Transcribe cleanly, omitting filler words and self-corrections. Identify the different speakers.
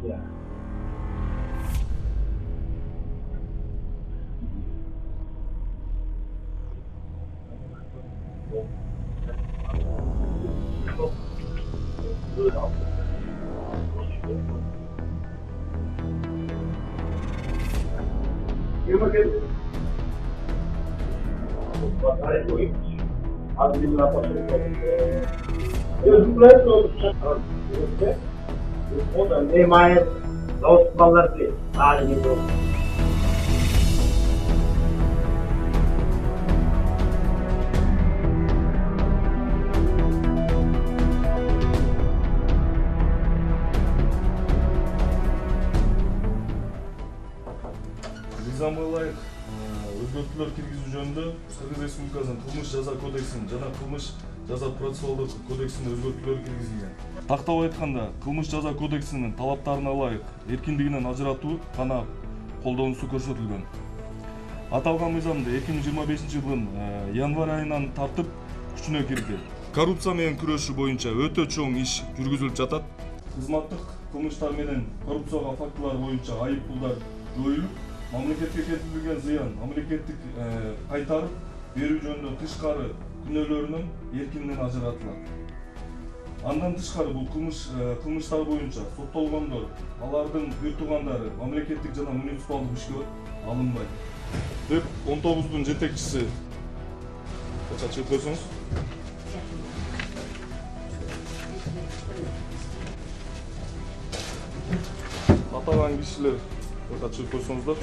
Speaker 1: Ya. Emanet, laut ballar değil. Halini bu.
Speaker 2: Низамга ылайык өзгөртүүлөр киргизүү жөнүндө Кыргыз Республикасынын кылмыш жаза кодексинин жана кылмыш жаза процессуалдык кодексине өзгөртүүлөр киргизилген. Тактап айтканда, кылмыш жаза кодексинин талаптарына ылайык эркиндигинен ажыратуу гана колдонуусу көрсөтүлгөн. Аталган мыйзамды 2025-жылдын январь айынан тартып күчүнө кирди. Коррупция менен күрөшүү боюнча өтө чоң иш жүргүзүлүп жатат. Кызматтык кылмыштар менен коррупцияга фактылар боюнча айып пулдар жоюлуп, мамлекетке келтирилген зыян мамлекеттик кайтарып берүү жөнүндө тышкары күнөөлөрүнөн эркинден ажыратылат. Андан тышкары бул кылмыштар боюнча соттолгондор, алардын үй туугандары мамлекеттик жана муниципалдык ишке алынбайт деп 19-дун жетекчиси чыгып койсоңуз. Аталган кишилер чыгып койсоңуздар.